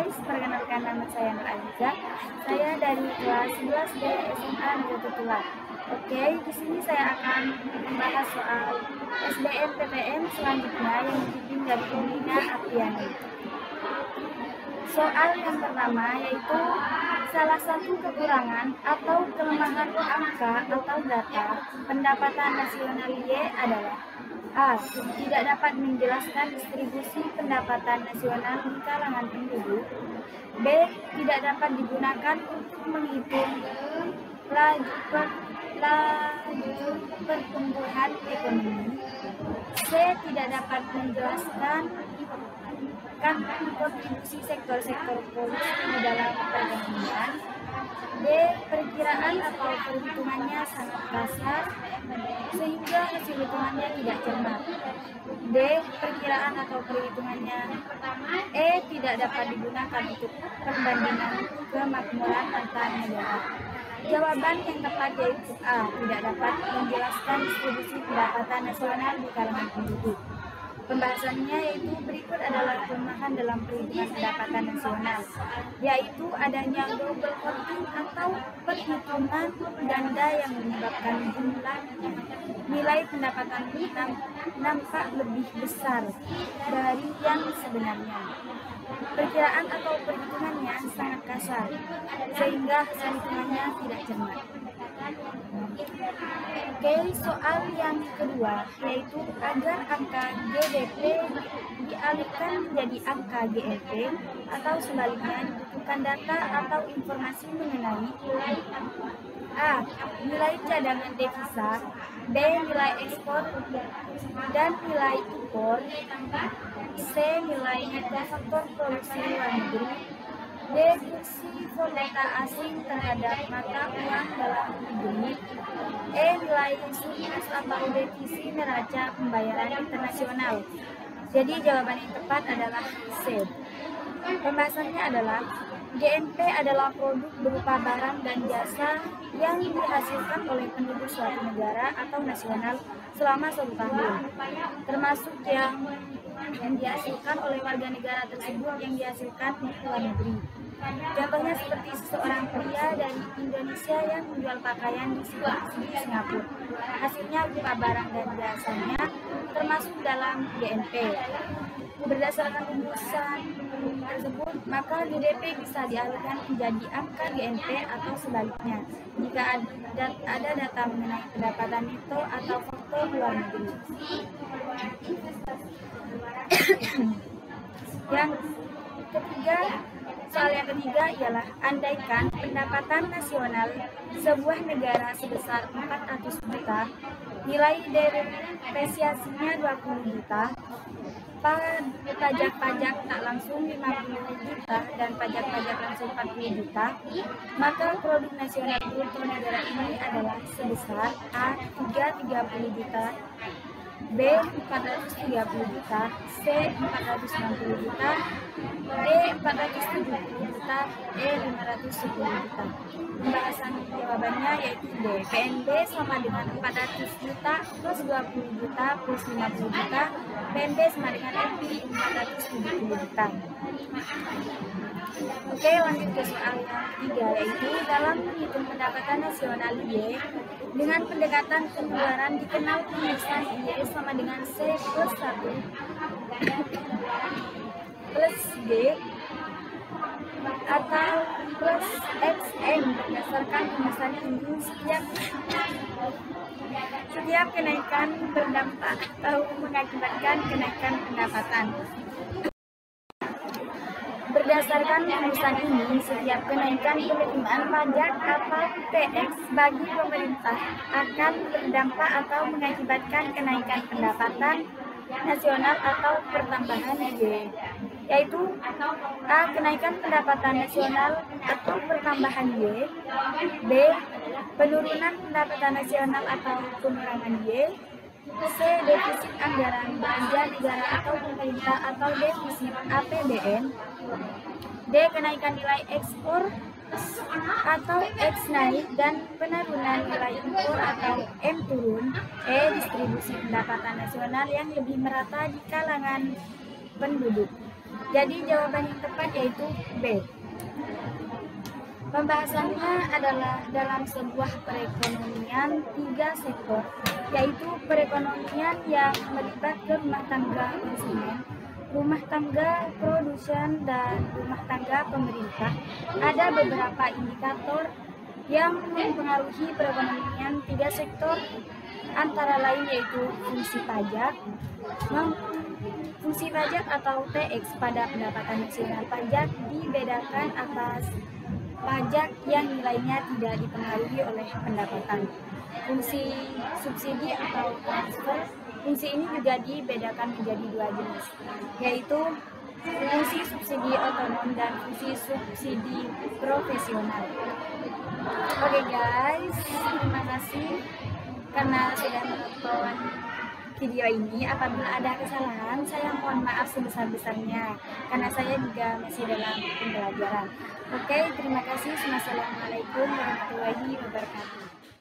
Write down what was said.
guys, perkenalkan nama saya Nur Aziza. Saya dari kelas 11B SMA Negeri Tutulan. Oke, di sini saya akan membahas soal SBMPTN selanjutnya yang dibimbing dari Umina Apriani. Soal yang pertama yaitu salah satu kekurangan atau kelemahan angka atau data pendapatan nasional Y adalah A. Tidak dapat menjelaskan distribusi pendapatan nasional di kalangan penduduk. B. Tidak dapat digunakan untuk menghitung laju pertumbuhan ekonomi. C. Tidak dapat menjelaskan kontribusi sektor-sektor politik di dalam perekonomian. D. Perkiraan atau perhitungannya sangat kasar sehingga hasil hitungannya tidak cermat. D. Perkiraan atau perhitungannya. E. Tidak dapat digunakan untuk perbandingan kemakmuran antar negara. Jawaban yang tepat yaitu A. Tidak dapat menjelaskan distribusi pendapatan nasional di kalangan penduduk. Pembahasannya yaitu berikut adalah kelemahan dalam perhitungan pendapatan nasional, yaitu adanya double counting atau perhitungan ganda yang menyebabkan jumlah nilai pendapatan nampak lebih besar dari yang sebenarnya. Perkiraan atau perhitungannya sangat kasar, sehingga hasil hitungannya tidak cermat. Oke, soal yang kedua yaitu agar angka GDP dialihkan menjadi angka GLP atau sebaliknya dibutuhkan data atau informasi mengenai A. Nilai cadangan devisa, B. Nilai ekspor dan nilai impor, C. Nilai nilai faktor produksi luar negeri, D. Kursi valuta asing terhadap mata uang dalam negeri, E. Nilai surplus atau defisit neraca pembayaran internasional. Jadi jawaban yang tepat adalah C. Pembahasannya adalah GNP adalah produk berupa barang dan jasa yang dihasilkan oleh penduduk suatu negara atau nasional selama 1 tahun, termasuk yang dihasilkan oleh warga negara tersebut yang dihasilkan di luar negeri. Contohnya seperti seseorang pria dari Indonesia yang menjual pakaian di Singapura. Hasilnya berupa barang dan jasanya termasuk dalam GNP. Berdasarkan rumusan tersebut, maka GDP bisa dialihkan menjadi angka GNP atau sebaliknya jika ada data mengenai pendapatan neto atau faktor luar negeri. Yang ketiga, soal yang ketiga ialah andaikan pendapatan nasional sebuah negara sebesar 400 juta, nilai depresiasinya 20 juta, pajak-pajak tak langsung 50 juta dan pajak-pajak langsung 40 juta, maka produk nasional bruto negara ini adalah sebesar A. 330 juta, B. 430 juta, C. 460 juta, D. 470 juta, E. 510 juta. Pembahasan jawabannya yaitu D. PNB sama dengan 400 juta plus 20 juta plus 50 juta. PNB sama dengan NP 470 juta. Oke, lanjut ke soal yang ketiga yaitu dalam menghitung pendapatan nasional Y dengan pendekatan pengeluaran dikenal penulisan Y sama dengan C plus 1 plus G atau plus XM berdasarkan rumusan ini. Setiap kenaikan berdampak atau mengakibatkan kenaikan pendapatan. Berdasarkan rumusan ini, setiap kenaikan penerimaan pajak atau TX bagi pemerintah akan berdampak atau mengakibatkan kenaikan pendapatan nasional atau pertambahan Y, yaitu A. Kenaikan pendapatan nasional atau pertambahan Y, B. Penurunan pendapatan nasional atau pengurangan Y, C. Defisit anggaran belanja negara atau pemerintah atau defisit APBN, D. Kenaikan nilai ekspor atau X naik dan penurunan nilai impor atau M turun, E. Distribusi pendapatan nasional yang lebih merata di kalangan penduduk. Jadi jawaban yang tepat yaitu B. Pembahasannya adalah dalam sebuah perekonomian 3 sektor, yaitu perekonomian yang melibatkan rumah tangga konsumen, rumah tangga produsen, dan rumah tangga pemerintah. Ada beberapa indikator yang mempengaruhi perekonomian 3 sektor, antara lain yaitu fungsi pajak, fungsi pajak atau TX pada pendapatan hasil pajak dibedakan atas pajak yang nilainya tidak dipengaruhi oleh pendapatan. Fungsi subsidi atau transfer, fungsi ini juga dibedakan menjadi 2 jenis, yaitu fungsi subsidi otonom dan fungsi subsidi profesional. Oke guys, terima kasih karena sudah menonton video ini. Apabila ada kesalahan, saya mohon maaf sebesar-besarnya karena saya juga masih dalam pembelajaran. Oke, terima kasih. Wassalamualaikum warahmatullahi wabarakatuh.